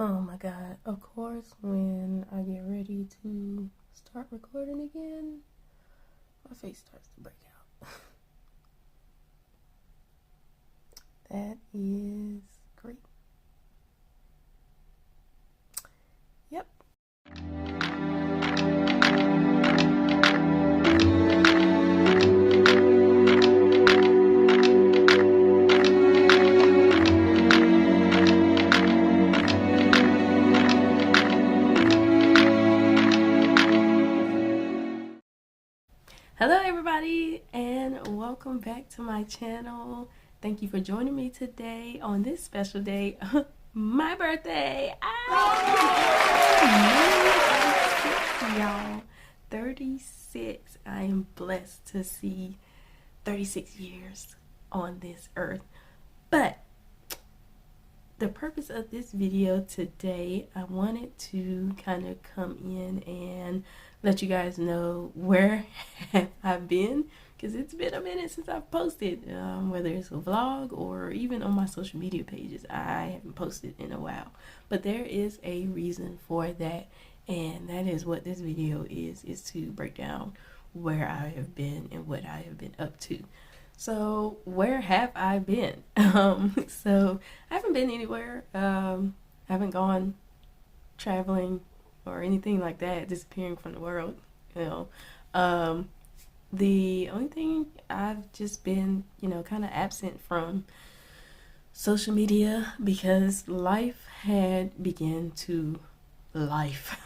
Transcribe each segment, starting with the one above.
Oh my god, of course, when I get ready to start recording again, my face starts to break out. That is great. Yep. Hello, everybody, and welcome back to my channel. Thank you for joining me today on this special day, my birthday. Y'all, 36. I am blessed to see 36 years on this earth. But the purpose of this video today, I wanted to kind of come in and let you guys know where have I been, because it's been a minute since I've posted, whether it's a vlog or even on my social media pages. I haven't posted in a while, but there is a reason for that, and that is what this video is to break down where I have been and what I have been up to. So where have I been? So I haven't been anywhere. I haven't gone traveling or anything like that, disappearing from the world, you know. The only thing, I've just been, kind of absent from social media because life had begun to life.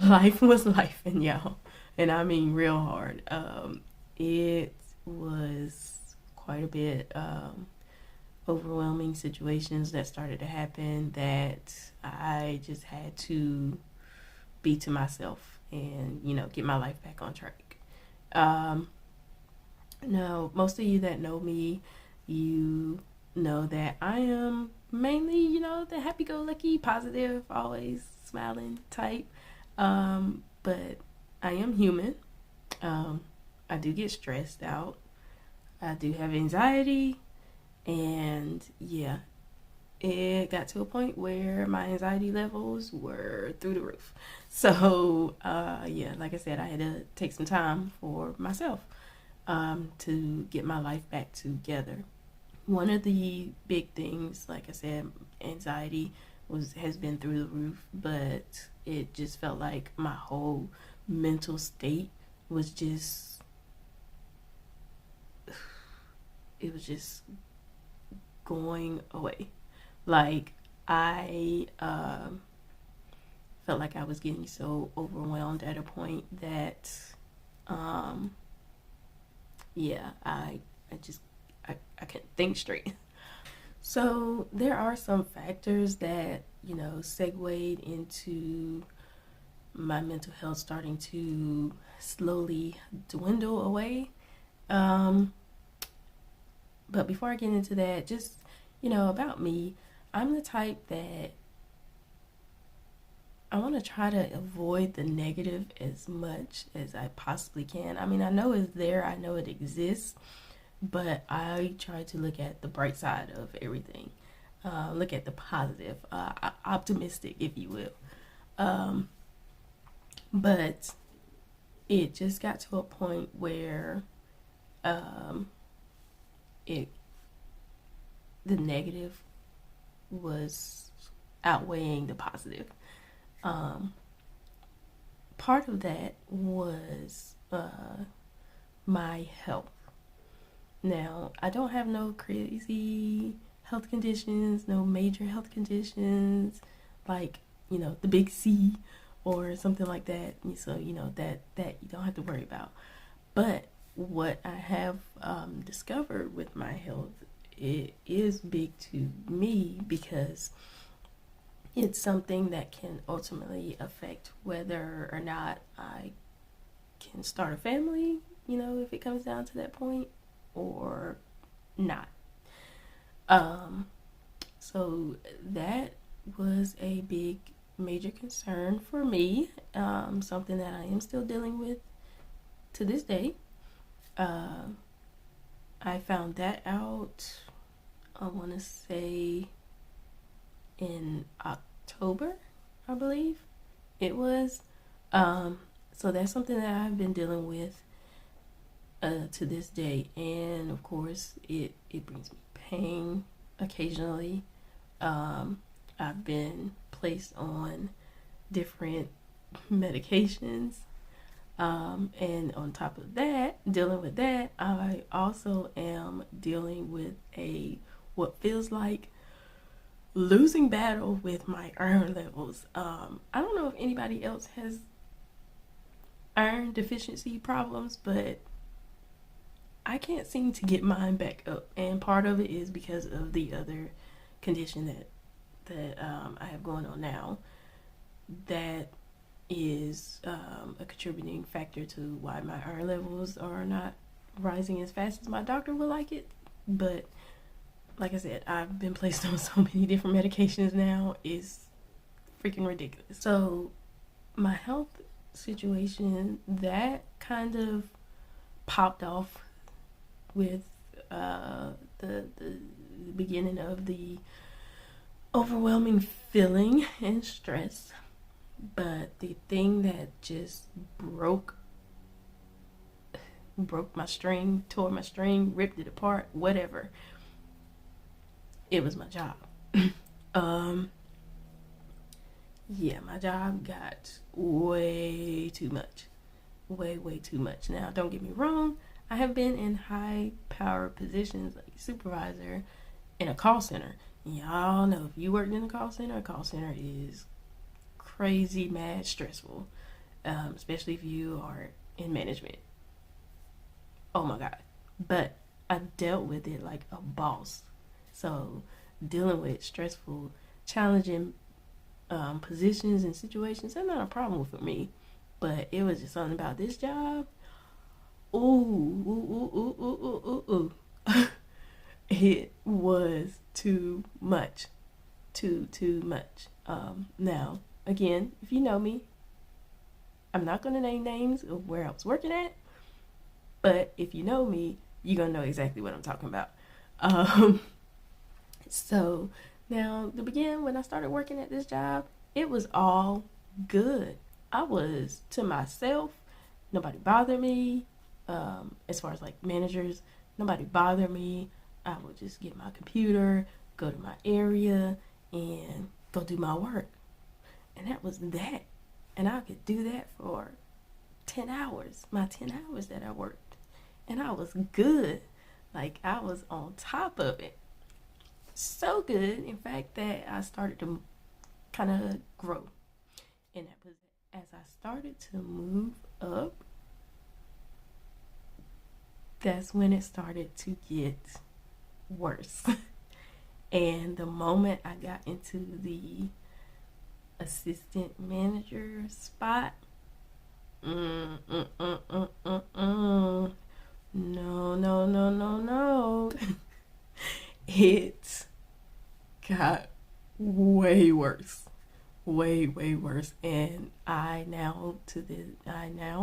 Life was life, and y'all, and I mean real hard. It was quite a bit overwhelming situations that started to happen that I just had to be to myself and get my life back on track. Now, most of you that know me, you know that I am mainly, the happy-go-lucky, positive, always smiling type. But I am human. I do get stressed out. I do have anxiety, and yeah, it got to a point where my anxiety levels were through the roof. So, yeah, like I said, I had to take some time for myself to get my life back together. One of the big things, like I said, anxiety has been through the roof, but it just felt like my whole mental state was just, it was just going away. Like, I felt like I was getting so overwhelmed at a point that, yeah, I couldn't think straight. So there are some factors that, segued into my mental health starting to slowly dwindle away. But before I get into that, just, about me, I'm the type that I want to try to avoid the negative as much as I possibly can. I mean, I know it's there, I know it exists, but I try to look at the bright side of everything. Look at the positive, optimistic, if you will. But it just got to a point where it the negative was outweighing the positive. Part of that was my health. Now, I don't have no crazy health conditions, no major health conditions, like, the big C or something like that. So, that you don't have to worry about. But what I have discovered with my health, it is big to me because it's something that can ultimately affect whether or not I can start a family, if it comes down to that point, or not. So that was a big major concern for me, something that I am still dealing with to this day. I found that out, I want to say, in October, I believe it was. So that's something that I've been dealing with to this day, and of course, it brings me pain occasionally. I've been placed on different medications, and on top of that, dealing with that, I also am dealing with what feels like losing battle with my iron levels. I don't know if anybody else has iron deficiency problems, but I can't seem to get mine back up, and part of it is because of the other condition that I have going on now. That is a contributing factor to why my iron levels are not rising as fast as my doctor would like it. But like I said, I've been placed on so many different medications now, it's freaking ridiculous. So my health situation, that kind of popped off with the beginning of the overwhelming feeling and stress. But the thing that just broke my string, tore my string, ripped it apart, whatever, it was my job. Yeah, my job got way too much. Way too much. Now, don't get me wrong, I have been in high power positions like supervisor in a call center. Y'all know, if you worked in a call center is crazy, mad, stressful, especially if you are in management. Oh my God. But I dealt with it like a boss. So dealing with stressful, challenging positions and situations, that's not a problem for me. But it was just something about this job. Ooh. It was too much. Too much. Now, again, if you know me, I'm not going to name names of where I was working at, but if you know me, you're going to know exactly what I'm talking about. So now, to begin, when I started working at this job, it was all good. I was to myself. Nobody bothered me. As far as like managers, nobody bothered me. I would just get my computer, go to my area, and go do my work. And that was that. And I could do that for 10 hours, my 10 hours that I worked. And I was good. Like, I was on top of it. So good, in fact, that I started to kind of grow in that position. As I started to move up, that's when it started to get worse. And the moment I got into the assistant manager spot, no. It got way worse. Way worse. And I now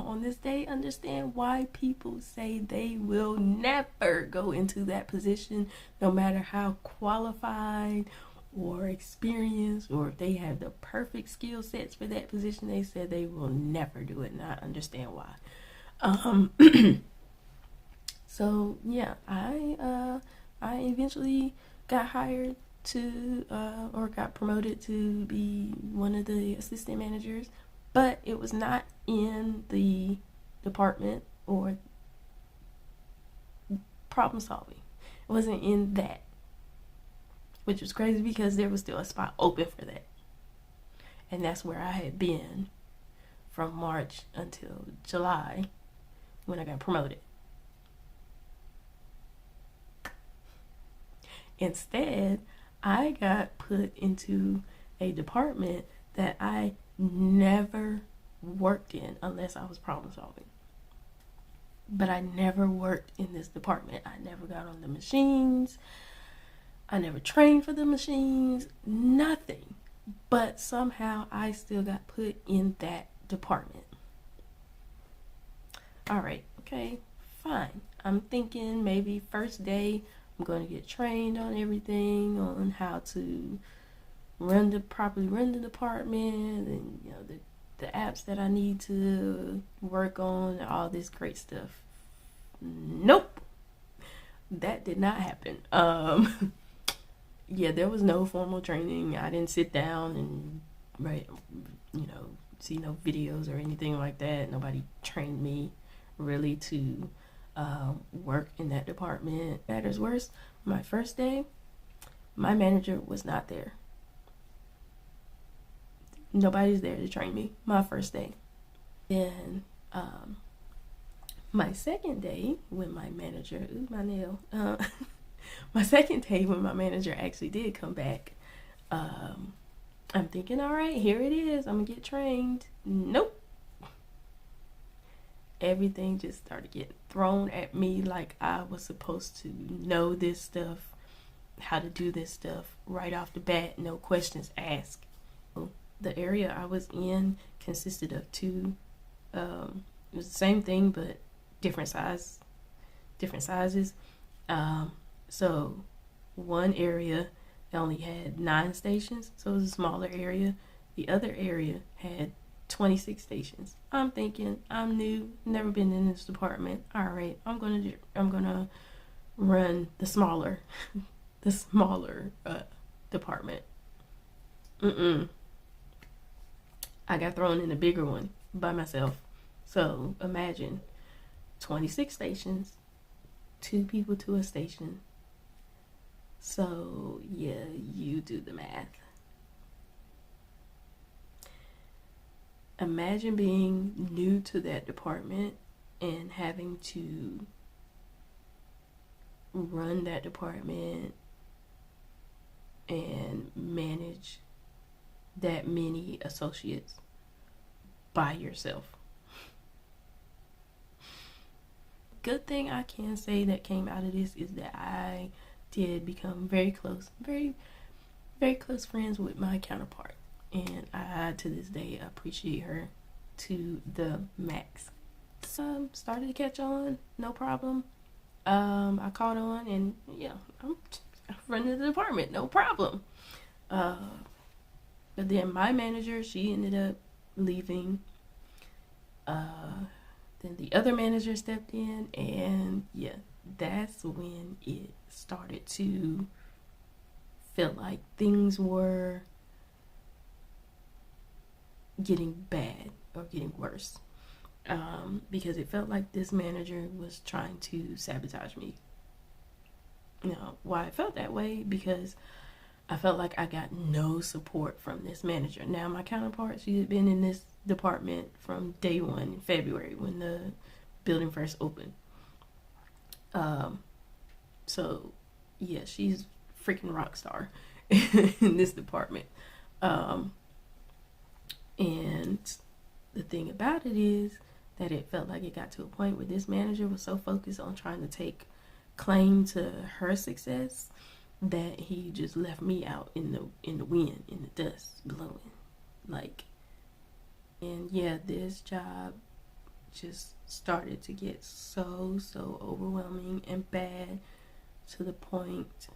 on this day understand why people say they will never go into that position, no matter how qualified or experienced, or if they have the perfect skill sets for that position. They said they will never do it, and I understand why. So yeah, I eventually got hired to or got promoted to be one of the assistant managers, but it was not in the department or problem solving. It wasn't in that, which was crazy because there was still a spot open for that. And that's where I had been from March until July when I got promoted. Instead, I got put into a department that I never worked in unless I was problem solving. But I never worked in this department. I never got on the machines. I never trained for the machines. Nothing. But somehow I still got put in that department. Alright, okay, fine. I'm thinking maybe first day I'm going to get trained on everything, on how to properly run the department, and the apps that I need to work on, all this great stuff. Nope, that did not happen. Yeah, there was no formal training. I didn't sit down and write, see no videos or anything like that. Nobody trained me really to work in that department. Matters worse, my first day, my manager was not there. Nobody's there to train me my first day. Then my second day when my manager, my nail, my second day when my manager actually did come back, I'm thinking, all right, here it is. I'm gonna get trained. Nope. Everything just started getting thrown at me like I was supposed to know this stuff, how to do this stuff right off the bat, no questions asked. The area I was in consisted of two, it was the same thing but different sizes. So one area only had 9 stations, so it was a smaller area. The other area had 26 stations. I'm thinking, I'm new, never been in this department. All right, I'm gonna run the smaller department. I got thrown in a bigger one by myself. So imagine 26 stations, 2 people to a station. So yeah, you do the math. Imagine being new to that department and having to run that department and manage that many associates by yourself. Good thing I can say that came out of this is that I did become very close friends with my counterpart, and I to this day appreciate her to the max. Started to catch on, no problem. I caught on, and yeah, I'm running the department, no problem. But then my manager, she ended up leaving. Then the other manager stepped in, and yeah, that's when it started to feel like things were getting bad or getting worse. Because it felt like this manager was trying to sabotage me. Why I felt that way? Because I felt like I got no support from this manager. Now, my counterpart, she had been in this department from day one in February when the building first opened. So, yeah, she's freaking rock star in this department. And the thing about it is that it felt like it got to a point where this manager was so focused on trying to take claim to her success that he just left me out in the wind, in the dust, blowing. And yeah, this job just started to get so overwhelming and bad to the point,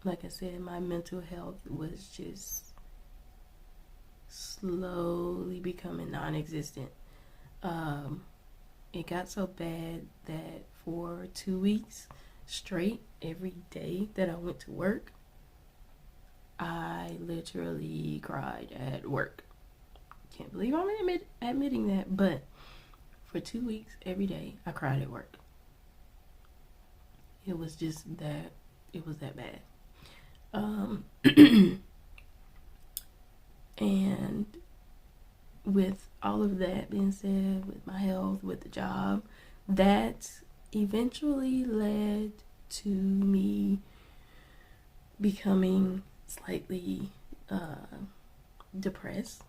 like I said, my mental health was just slowly becoming non-existent. It got so bad that for 2 weeks straight, every day that I went to work, I literally cried at work. Can't believe I'm admitting that, but for 2 weeks, every day, I cried at work. It was that bad. And with all of that being said, with my health, with the job, that eventually led to me becoming slightly depressed.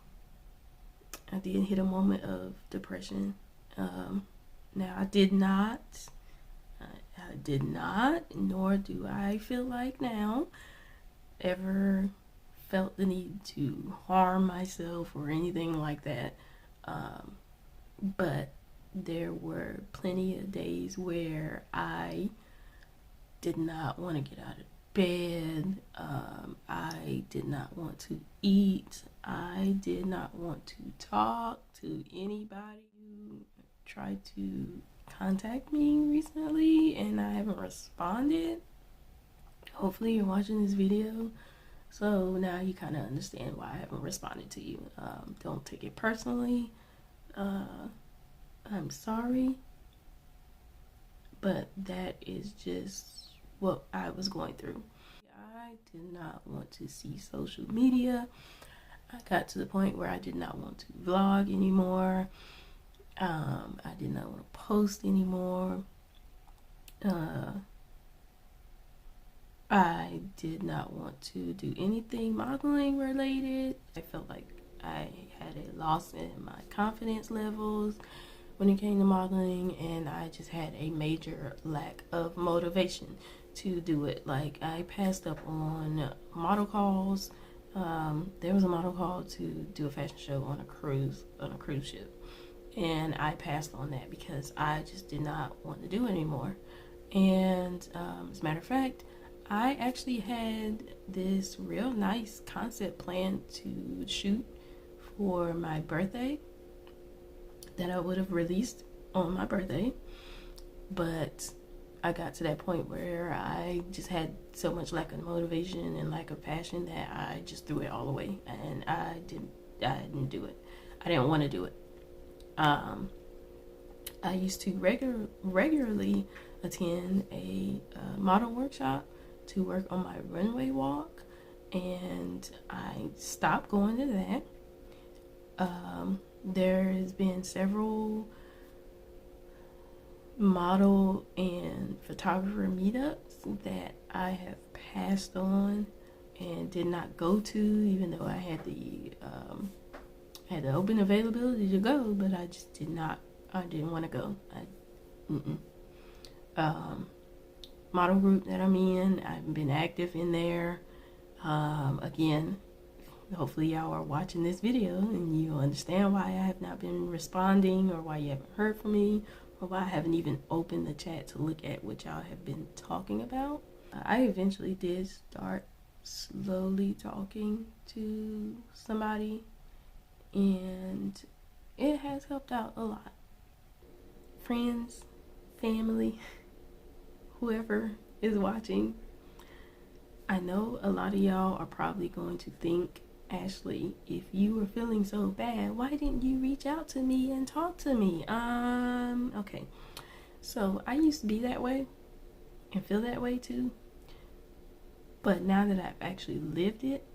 I did hit a moment of depression. Now I did not, nor do I feel like now, ever felt the need to harm myself or anything like that. But there were plenty of days where I did not want to get out of bed. I did not want to eat. I did not want to talk to anybody who tried to contact me recently, and I haven't responded. Hopefully you're watching this video, so now you kind of understand why I haven't responded to you. Don't take it personally. I'm sorry, but that is just what I was going through. I did not want to see social media. I got to the point where I did not want to vlog anymore. I did not want to post anymore. I did not want to do anything modeling related. I felt like I had a loss in my confidence levels when it came to modeling, and I just had a major lack of motivation to do it. Like, I passed up on model calls. There was a model call to do a fashion show on a cruise ship, and I passed on that because I just did not want to do it anymore. And as a matter of fact, I actually had this real nice concept plan to shoot for my birthday that I would have released on my birthday, but I got to that point where I just had so much lack of motivation and lack of passion that I just threw it all away, and I didn't do it. I didn't want to do it. I used to regularly attend a model workshop to work on my runway walk, and I stopped going to that. There has been several model and photographer meetups that I have passed on and did not go to, even though I had the open availability to go, but I just didn't want to go. Model group that I'm in, I've been active in there. Again, hopefully y'all are watching this video and you'll understand why I have not been responding, or why you haven't heard from me, or why I haven't even opened the chat to look at what y'all have been talking about. I eventually did start slowly talking to somebody, and it has helped out a lot. Friends, family, whoever is watching, I know a lot of y'all are probably going to think, Ashley, if you were feeling so bad, why didn't you reach out to me and talk to me? Okay. So I used to be that way and feel that way too. But now that I've actually lived it,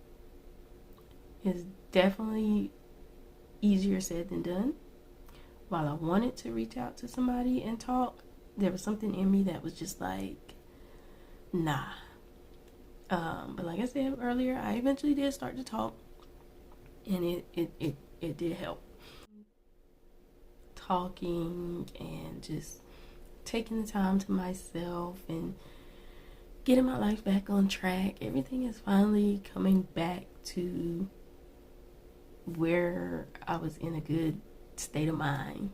it's definitely easier said than done. While I wanted to reach out to somebody and talk, there was something in me that was just like, nah. But like I said earlier, I eventually did start to talk, and it did help. Talking and just taking the time to myself and getting my life back on track. Everything is finally coming back to where I was in a good state of mind.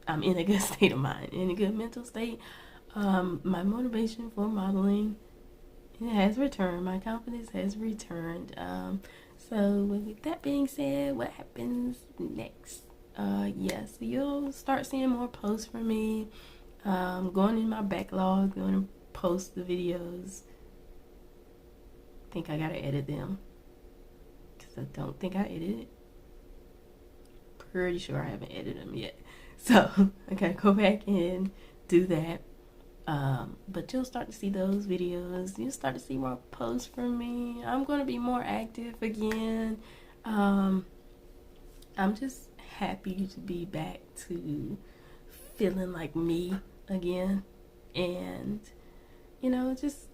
I'm in a good state of mind, in a good mental state. My motivation for modeling, it has returned. My confidence has returned. So with that being said, what happens next? Yes, you'll start seeing more posts from me. Going in my backlog, going to post the videos. I think I gotta edit them, because I don't think I edited it. Pretty sure I haven't edited them yet. So I gotta go back and do that. But you'll start to see those videos. You'll start to see more posts from me. I'm going to be more active again. I'm just happy to be back to feeling like me again, and you know, just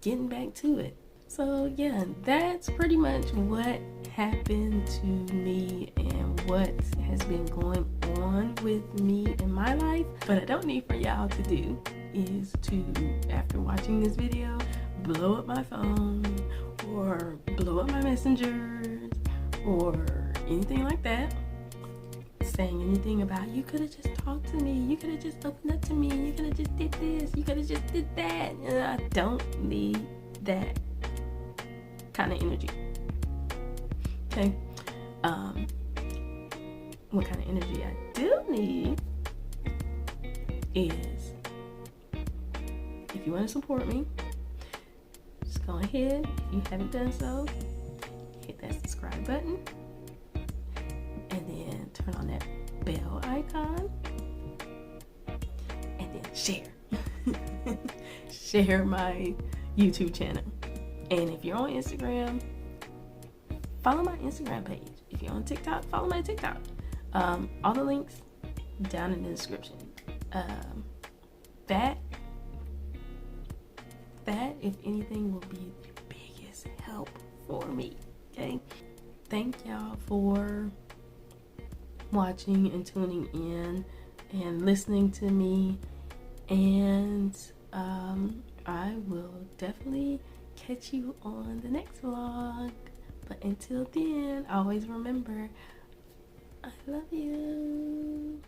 getting back to it. So yeah, that's pretty much what happened to me and what has been going on with me in my life. What I don't need for y'all to do is to, after watching this video, blow up my phone or blow up my messengers or anything like that, saying anything about, you could have just talked to me, you could have just opened up to me, you could have just did this, you could have just did that. And I don't need that kind of energy. Okay. What kind of energy I do need is, if you want to support me, just go ahead. If you haven't done so, hit that subscribe button and then turn on that bell icon and then share. Share my YouTube channel. And if you're on Instagram, follow my Instagram page. If you're on TikTok, follow my TikTok. All the links down in the description. That, if anything, will be the biggest help for me. Okay? Thank y'all for watching and tuning in and listening to me. And I will definitely catch you on the next vlog. But until then, always remember, I love you.